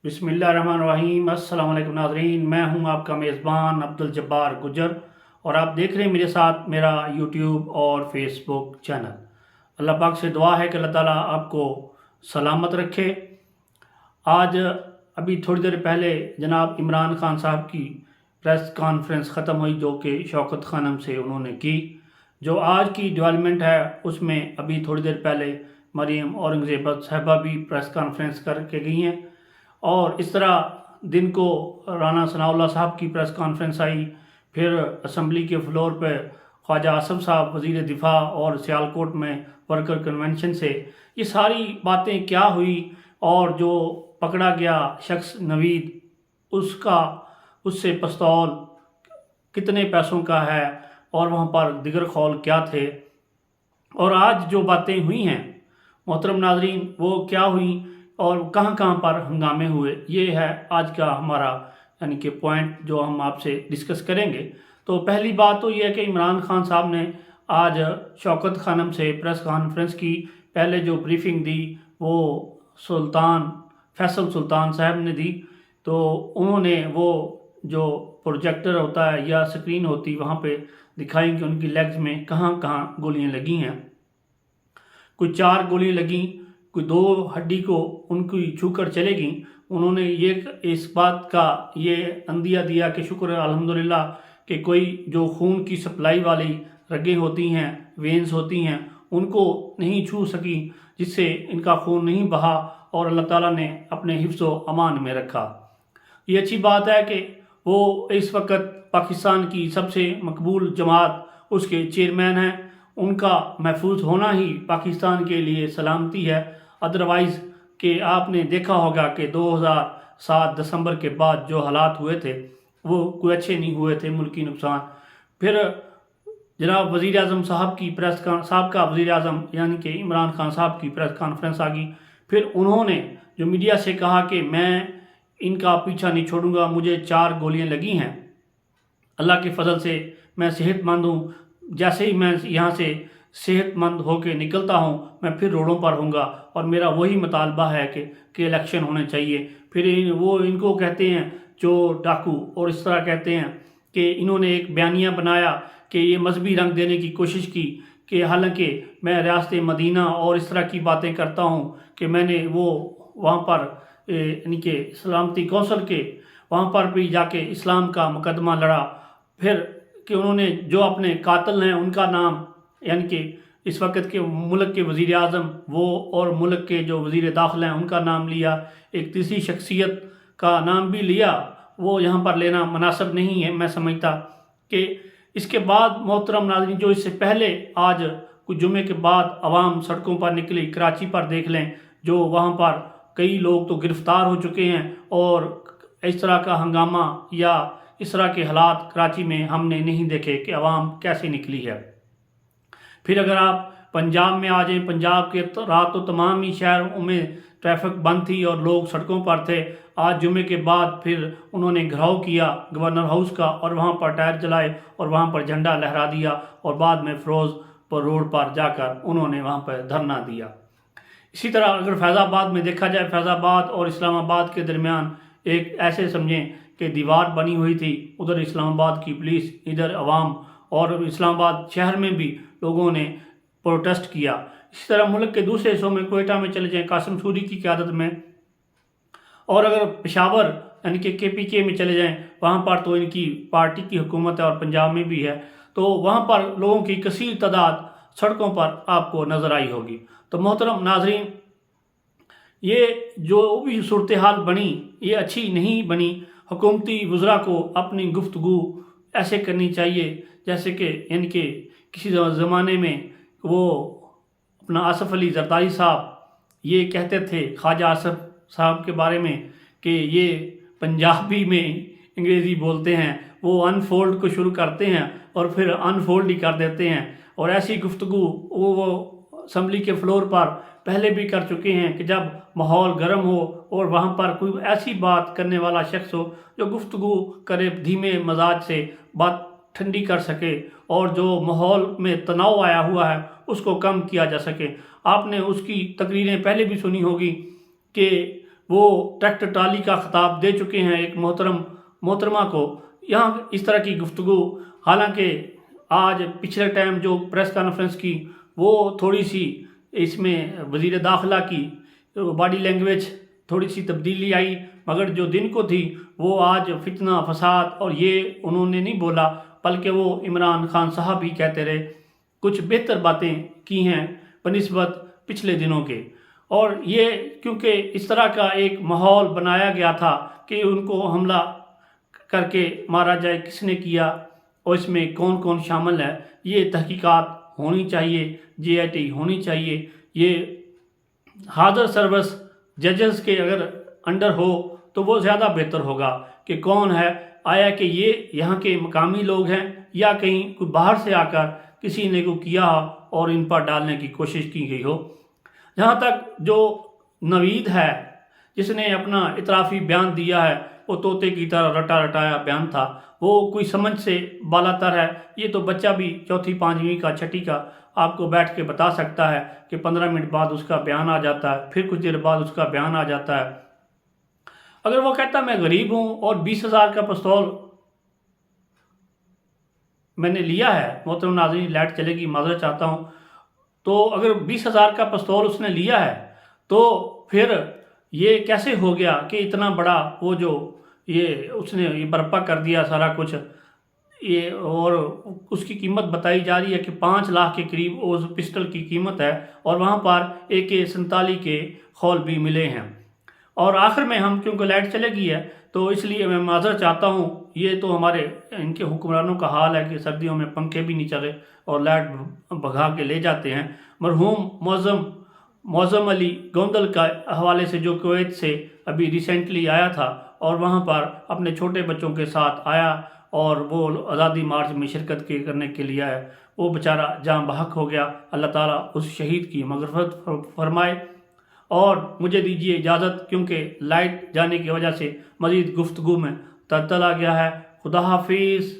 बिस्मिल्लाहिर्रहमानिर्रहीम। अस्सलाम वालेकुम नाज़रीन, मैं हूं आपका मेज़बान अब्दुल जब्बार गुजर और आप देख रहे हैं मेरे साथ मेरा यूट्यूब और फेसबुक चैनल। अल्लाह पाक से दुआ है कि अल्लाह ताला आपको सलामत रखे। आज अभी थोड़ी देर पहले जनाब इमरान खान साहब की प्रेस कॉन्फ्रेंस ख़त्म हुई जो कि शौकत खानम से उन्होंने की। जो आज की डेवलपमेंट है उसमें अभी थोड़ी देर पहले मरीम औरंगज़ेब साहिबा भी प्रेस कॉन्फ्रेंस करके गई हैं और इस तरह दिन को राना सनाउल्लाह साहब की प्रेस कॉन्फ्रेंस आई। फिर असम्बली के फ्लोर पर ख्वाजा आसम साहब वज़ीर दिफा और सियालकोट में वर्कर कन्वेंशन से ये सारी बातें क्या हुई और जो पकड़ा गया शख्स नवीद उससे पिस्तौल कितने पैसों का है और वहाँ पर दिगर खौल क्या थे और आज जो बातें हुई हैं मोहतरम नाजरीन वो क्या हुई और कहाँ कहाँ पर हंगामे हुए, ये है आज का हमारा यानी कि पॉइंट जो हम आपसे डिस्कस करेंगे। तो पहली बात तो ये है कि इमरान खान साहब ने आज शौकत खानम से प्रेस कॉन्फ्रेंस की। पहले जो ब्रीफिंग दी वो फैसल सुल्तान साहब ने दी। तो उन्होंने वो जो प्रोजेक्टर होता है या स्क्रीन होती वहाँ पे दिखाई कि उनकी लेग्स में कहाँ कहाँ गोलियाँ लगी हैं। कोई 4 गोलियाँ लगी, कोई 2 हड्डी को उनकी छूकर चलेगी। उन्होंने ये इस बात का ये अंदिया दिया कि शुक्र है अल्हम्दुलिल्लाह कि कोई जो खून की सप्लाई वाली रगें होती हैं, वेन्स होती हैं, उनको नहीं छू सकी, जिससे इनका खून नहीं बहा और अल्लाह ताला ने अपने हिफ्ज़ो अमान में रखा। ये अच्छी बात है कि वो इस वक्त पाकिस्तान की सबसे मकबूल जमात उसके चेयरमैन हैं। उनका महफूज होना ही पाकिस्तान के लिए सलामती है। अदरवाइज़ कि आपने देखा होगा कि 2007 दिसंबर के बाद जो हालात हुए थे वो कोई अच्छे नहीं हुए थे, मुल्की नुकसान। फिर जनाब वज़ीर आज़म साहब की साहब वज़ीर आज़म यानी कि इमरान खान साहब की प्रेस कॉन्फ्रेंस आ गई। फिर उन्होंने जो मीडिया से कहा कि मैं इनका पीछा नहीं छोड़ूंगा, मुझे 4 गोलियां लगी हैं, अल्लाह के फजल से मैं सेहतमंद हूँ, जैसे ही मैं यहाँ से सेहतमंद होकर निकलता हूँ मैं फिर रोडों पर हूँगा और मेरा वही मुतालबा है कि इलेक्शन होने चाहिए। फिर वो इनको कहते हैं चोर डाकू और इस तरह कहते हैं कि इन्होंने एक बयानिया बनाया कि ये मजहबी रंग देने की कोशिश की कि हालांकि मैं रियासत मदीना और इस तरह की बातें करता हूँ कि मैंने वो वहाँ पर यानी कि सलामती कौंसल के वहाँ पर भी जाके इस्लाम का मुकदमा लड़ा। फिर कि उन्होंने जो अपने कातिल हैं उनका नाम यानी कि इस वक्त के मुल्क के वज़ीर आज़म वो और मुल्क के जो वज़ीर दाखिला हैं उनका नाम लिया। एक तीसरी शख्सियत का नाम भी लिया, वो यहाँ पर लेना मुनासिब नहीं है मैं समझता। कि इसके बाद मोहतरम नाज़रीन जो इससे पहले आज कुछ जुमे के बाद आवाम सड़कों पर निकली, कराची पर देख लें जो वहाँ पर कई लोग तो गिरफ़्तार हो चुके हैं और इस तरह का हंगामा या इस तरह के हालात कराची में हमने नहीं देखे कि आवाम कैसे निकली है। फिर अगर आप पंजाब में आ जाएं, पंजाब के रात तो तमाम ही शहरों में ट्रैफिक बंद थी और लोग सड़कों पर थे। आज जुमे के बाद फिर उन्होंने घेराव किया गवर्नर हाउस का और वहाँ पर टायर जलाए और वहाँ पर झंडा लहरा दिया और बाद में फिरोजपुर रोड पर जाकर उन्होंने वहाँ पर धरना दिया। इसी तरह अगर फैज़ाबाद में देखा जाए, फैज़ाबाद और इस्लामाबाद के दरमियान एक ऐसे समझें कि दीवार बनी हुई थी, उधर इस्लामाबाद की पुलिस, इधर अवाम और इस्लामाबाद शहर में भी लोगों ने प्रोटेस्ट किया। इसी तरह मुल्क के दूसरे हिस्सों में कोयटा में चले जाएं कासिम सूरी की क़यादत में, और अगर पेशावर यानी कि KPK में चले जाएं वहाँ पर तो इनकी पार्टी की हुकूमत है और पंजाब में भी है, तो वहाँ पर लोगों की कसीर तादाद सड़कों पर आपको नज़र आई होगी। तो मोहतरम नाजरीन ये जो भी सूरत हाल बनी ये अच्छी नहीं बनी। हुकूमती वज़रा को अपनी गुफ्तगू ऐसे करनी चाहिए जैसे कि इनके किसी ज़माने में वो अपना आसफ़ अली ज़रदारी साहब ये कहते थे ख्वाजा आसफ़ साहब के बारे में कि ये पंजाबी में अंग्रेज़ी बोलते हैं, वो अनफोल्ड को शुरू करते हैं और फिर अनफोल्ड ही कर देते हैं। और ऐसी गुफ्तगू वो असम्बली के फ्लोर पर पहले भी कर चुके हैं कि जब माहौल गर्म हो और वहाँ पर कोई ऐसी बात करने वाला शख्स हो जो गुफ्तगू करे, धीमे मजाज से बात ठंडी कर सके और जो माहौल में तनाव आया हुआ है उसको कम किया जा सके। आपने उसकी तकरीरें पहले भी सुनी होगी कि وہ ٹریکٹر ٹرالی کا خطاب دے چکے ہیں ایک محترمہ کو. یہاں اس طرح کی گفتگو، حالانکہ آج پچھلے ٹائم جو پریس کانفرنس کی وہ تھوڑی سی اس میں وزیر داخلہ کی باڈی لینگویج تھوڑی سی تبدیلی آئی، مگر جو دن کو تھی وہ آج فتنہ فساد اور یہ انہوں نے نہیں بولا، بلکہ وہ عمران خان صاحب ہی کہتے رہے. کچھ بہتر باتیں کی ہیں بنسبت پچھلے دنوں کے. اور یہ کیونکہ اس طرح کا ایک ماحول بنایا گیا تھا کہ ان کو حملہ کر کے مارا جائے، کس نے کیا اور اس میں کون کون شامل ہے، یہ تحقیقات ہونی چاہیے، جے آئی ٹی ہونی چاہیے. یہ حاضر سروس ججز کے اگر انڈر ہو تو وہ زیادہ بہتر ہوگا کہ کون ہے، آیا کہ یہ یہاں کے مقامی لوگ ہیں یا کہیں کوئی باہر سے آ کر کسی نے کو کیا اور ان پر ڈالنے کی کوشش کی گئی ہو. جہاں تک جو نوید ہے جس نے اپنا اعترافی بیان دیا ہے، وہ طوطے کی طرح رٹا رٹایا بیان تھا، وہ کوئی سمجھ سے بالاتر ہے. یہ تو بچہ بھی چوتھی پانچویں کا چھٹی کا آپ کو بیٹھ کے بتا سکتا ہے کہ 15 منٹ بعد اس کا بیان آ جاتا ہے، پھر کچھ دیر بعد اس کا بیان آ جاتا ہے. اگر وہ کہتا میں غریب ہوں اور 20,000 کا پستول میں نے لیا ہے، محترم ناظرین لائٹ چلے گی معذرت چاہتا ہوں، تو اگر 20,000 کا پستول اس نے لیا ہے تو پھر یہ کیسے ہو گیا کہ اتنا بڑا وہ جو یہ اس نے یہ برپا کر دیا سارا کچھ. یہ اور اس کی قیمت بتائی جا رہی ہے کہ 5 لاکھ کے قریب اس پسٹل کی قیمت ہے، اور وہاں پر AK-47 کے خول بھی ملے ہیں. اور آخر میں ہم کیونکہ لائٹ چلے گئی ہے تو اس لیے میں معذرت چاہتا ہوں. یہ تو ہمارے ان کے حکمرانوں کا حال ہے کہ سردیوں میں پنکھے بھی نہیں چلے اور لائٹ بھگا کے لے جاتے ہیں. مرحوم معظم علی گوندل کا حوالے سے جو کویت سے ابھی ریسنٹلی آیا تھا اور وہاں پر اپنے چھوٹے بچوں کے ساتھ آیا اور وہ آزادی مارچ میں شرکت کرنے کے لیے آیا، وہ بیچارہ جاں بحق ہو گیا. اللہ تعالیٰ اس شہید کی مغفرت فرمائے. اور مجھے دیجیے اجازت کیونکہ لائٹ جانے کی وجہ سے مزید گفتگو میں تعطل آ گیا ہے. خدا حافظ.